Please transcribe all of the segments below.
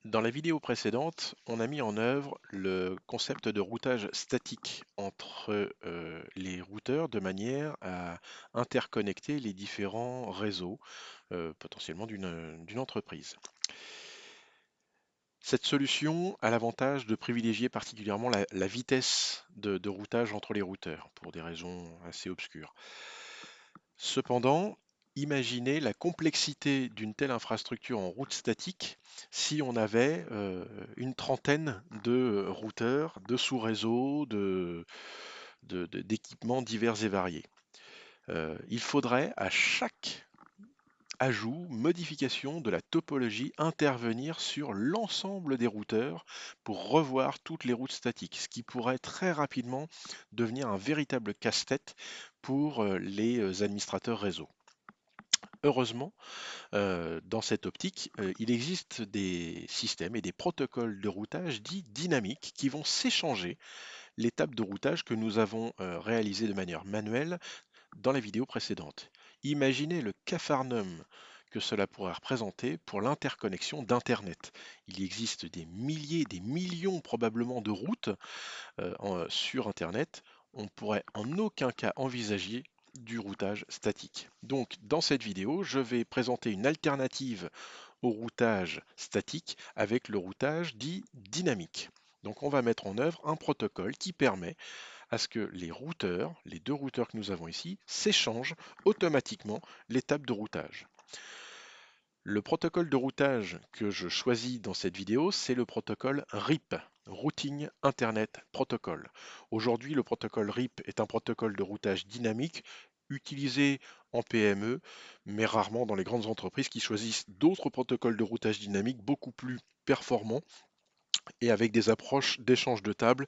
Dans la vidéo précédente, on a mis en œuvre le concept de routage statique entre les routeurs de manière à interconnecter les différents réseaux potentiellement d'une entreprise. Cette solution a l'avantage de privilégier particulièrement la vitesse de routage entre les routeurs pour des raisons assez obscures. Cependant, imaginez la complexité d'une telle infrastructure en route statique si on avait une trentaine de routeurs, de sous-réseaux, d'équipements divers et variés. Il faudrait à chaque ajout, modification de la topologie intervenir sur l'ensemble des routeurs pour revoir toutes les routes statiques, ce qui pourrait très rapidement devenir un véritable casse-tête pour les administrateurs réseau. Heureusement, dans cette optique, il existe des systèmes et des protocoles de routage dits dynamiques qui vont s'échanger l'étape de routage que nous avons réalisée de manière manuelle dans la vidéo précédente. Imaginez le capharnaüm que cela pourrait représenter pour l'interconnexion d'Internet. Il existe des milliers, des millions probablement de routes sur Internet. On ne pourrait en aucun cas envisager du routage statique. Donc dans cette vidéo, je vais présenter une alternative au routage statique avec le routage dit dynamique. Donc on va mettre en œuvre un protocole qui permet à ce que les routeurs, les deux routeurs que nous avons ici, s'échangent automatiquement l'étape de routage. Le protocole de routage que je choisis dans cette vidéo, c'est le protocole RIP, Routing Internet Protocol. Aujourd'hui, le protocole RIP est un protocole de routage dynamique utilisé en PME, mais rarement dans les grandes entreprises qui choisissent d'autres protocoles de routage dynamique beaucoup plus performants et avec des approches d'échange de tables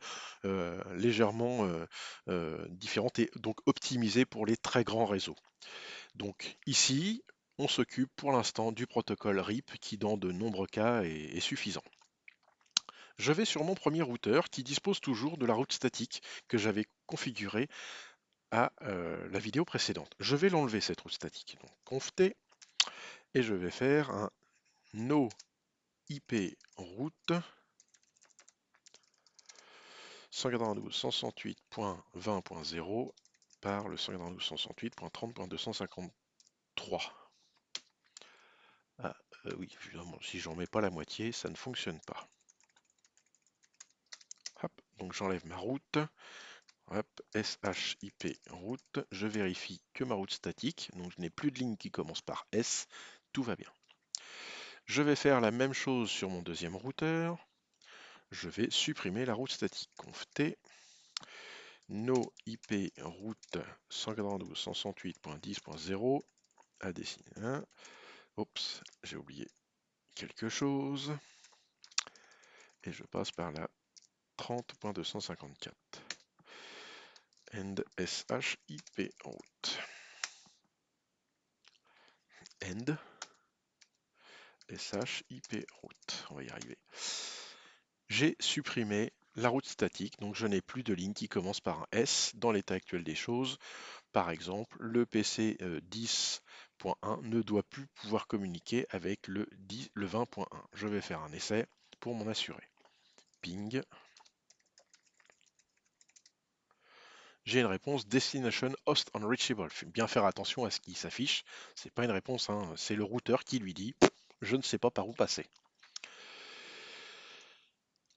légèrement différentes et donc optimisées pour les très grands réseaux. Donc ici, on s'occupe pour l'instant du protocole RIP qui dans de nombreux cas est suffisant. Je vais sur mon premier routeur qui dispose toujours de la route statique que j'avais configurée à la vidéo précédente. Je vais l'enlever cette route statique. Donc conft et je vais faire un no IP route 192.168.20.0 par le 192.168.30.253. Ah oui, évidemment, si j'en mets pas la moitié, ça ne fonctionne pas. Hop, donc j'enlève ma route. Hop, SHIP route. Je vérifie que ma route statique, donc je n'ai plus de ligne qui commence par S. Tout va bien. Je vais faire la même chose sur mon deuxième routeur. Je vais supprimer la route statique. Conft no IP route 192.168.10.0 à dessiner 1. Oups, j'ai oublié quelque chose. Et je passe par la 30.254. End SHIP route. End SHIP route. On va y arriver. J'ai supprimé la route statique, donc je n'ai plus de ligne qui commence par un S dans l'état actuel des choses. Par exemple, le PC 10.1 ne doit plus pouvoir communiquer avec le 20.1. Je vais faire un essai pour m'en assurer. Ping. J'ai une réponse Destination Host Unreachable. Faut bien faire attention à ce qui s'affiche. C'est pas une réponse, hein, c'est le routeur qui lui dit je ne sais pas par où passer.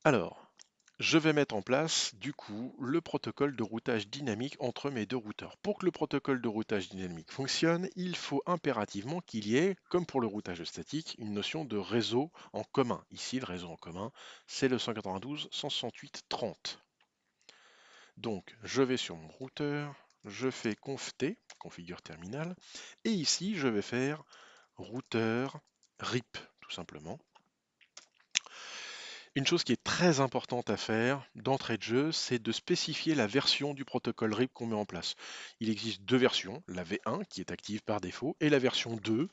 Alors, je vais mettre en place du coup le protocole de routage dynamique entre mes deux routeurs. Pour que le protocole de routage dynamique fonctionne, il faut impérativement qu'il y ait, comme pour le routage statique, une notion de réseau en commun. Ici, le réseau en commun, c'est le 192.168.30. Donc, je vais sur mon routeur, je fais conft, configure terminal, et ici, je vais faire routeur RIP, tout simplement. Une chose qui est très importante à faire d'entrée de jeu, c'est de spécifier la version du protocole RIP qu'on met en place. Il existe deux versions, la V1 qui est active par défaut et la version 2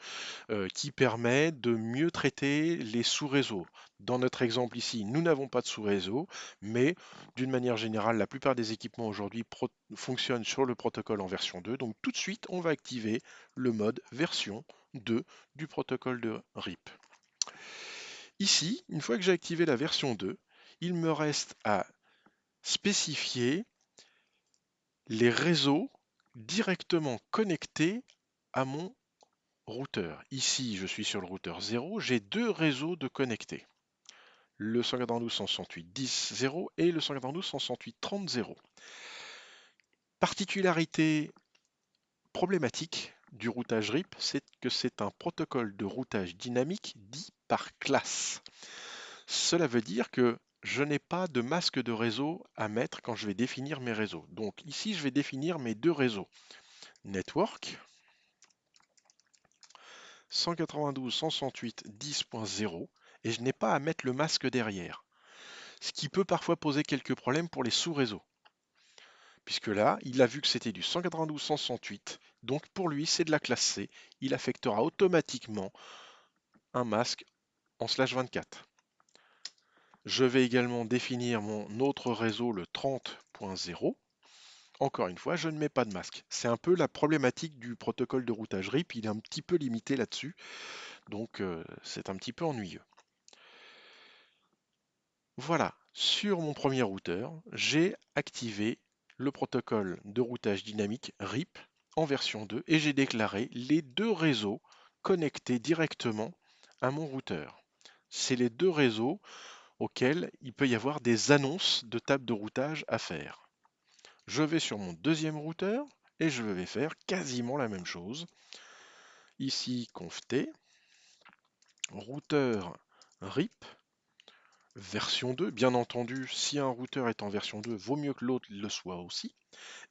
qui permet de mieux traiter les sous-réseaux. Dans notre exemple ici, nous n'avons pas de sous-réseau, mais d'une manière générale, la plupart des équipements aujourd'hui fonctionnent sur le protocole en version 2. Donc tout de suite, on va activer le mode version 2 du protocole de RIP. Ici, une fois que j'ai activé la version 2, il me reste à spécifier les réseaux directement connectés à mon routeur. Ici, je suis sur le routeur 0, j'ai deux réseaux de connectés. Le 192.168.10.0 et le 192.168.30.0. Particularité problématique du routage RIP, c'est que c'est un protocole de routage dynamique dit par classe. Cela veut dire que je n'ai pas de masque de réseau à mettre quand je vais définir mes réseaux. Donc ici, je vais définir mes deux réseaux. Network 192.168.10.0 et je n'ai pas à mettre le masque derrière. Ce qui peut parfois poser quelques problèmes pour les sous-réseaux. Puisque là, il a vu que c'était du 192.168, donc pour lui, c'est de la classe C. Il affectera automatiquement un masque en /24. Je vais également définir mon autre réseau, le 30.0. Encore une fois, je ne mets pas de masque. C'est un peu la problématique du protocole de routage RIP, il est un petit peu limité là-dessus, donc c'est un petit peu ennuyeux. Voilà, sur mon premier routeur, j'ai activé le protocole de routage dynamique RIP en version 2 et j'ai déclaré les deux réseaux connectés directement à mon routeur. C'est les deux réseaux auxquels il peut y avoir des annonces de table de routage à faire. Je vais sur mon deuxième routeur et je vais faire quasiment la même chose. Ici, conft routeur RIP version 2. Bien entendu, si un routeur est en version 2, vaut mieux que l'autre le soit aussi.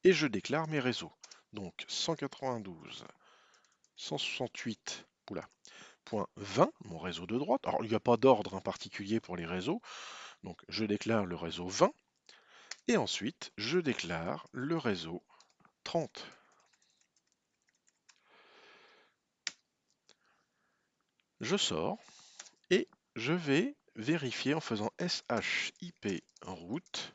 Et je déclare mes réseaux. Donc 192.168.20, mon réseau de droite. Alors, il n'y a pas d'ordre en particulier pour les réseaux. Donc, je déclare le réseau 20. Et ensuite, je déclare le réseau 30. Je sors et je vais vérifier en faisant SHIP route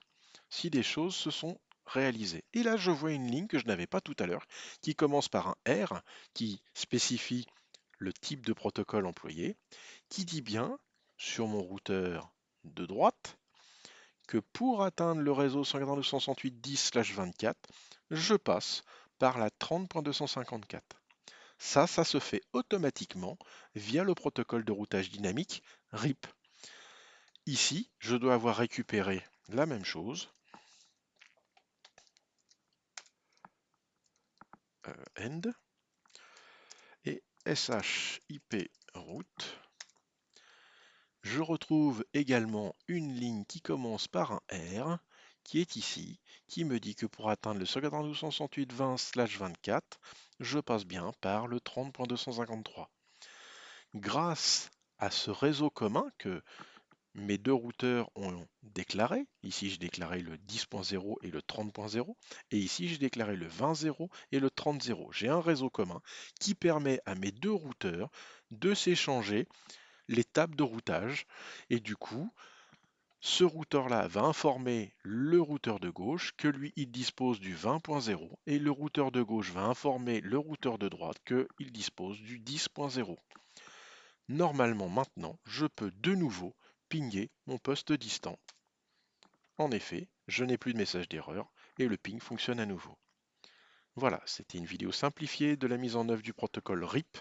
si des choses se sont réalisées. Et là, je vois une ligne que je n'avais pas tout à l'heure, qui commence par un R, qui spécifie le type de protocole employé, qui dit bien, sur mon routeur de droite, que pour atteindre le réseau 192.168.10/24, je passe par la 30.254. Ça se fait automatiquement via le protocole de routage dynamique RIP. Ici, je dois avoir récupéré la même chose, end, et SHIP route. Je retrouve également une ligne qui commence par un R, qui est ici, qui me dit que pour atteindre le 192.168.20/24, je passe bien par le 30.253. Grâce à ce réseau commun que mes deux routeurs ont déclaré, ici j'ai déclaré le 10.0 et le 30.0, et ici j'ai déclaré le 20.0 et le 30.0. J'ai un réseau commun qui permet à mes deux routeurs de s'échanger les tables de routage, et du coup, ce routeur-là va informer le routeur de gauche que lui, il dispose du 20.0 et le routeur de gauche va informer le routeur de droite qu'il dispose du 10.0. Normalement, maintenant, je peux de nouveau pinguer mon poste distant. En effet, je n'ai plus de message d'erreur et le ping fonctionne à nouveau. Voilà, c'était une vidéo simplifiée de la mise en œuvre du protocole RIP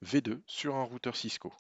V2 sur un routeur Cisco.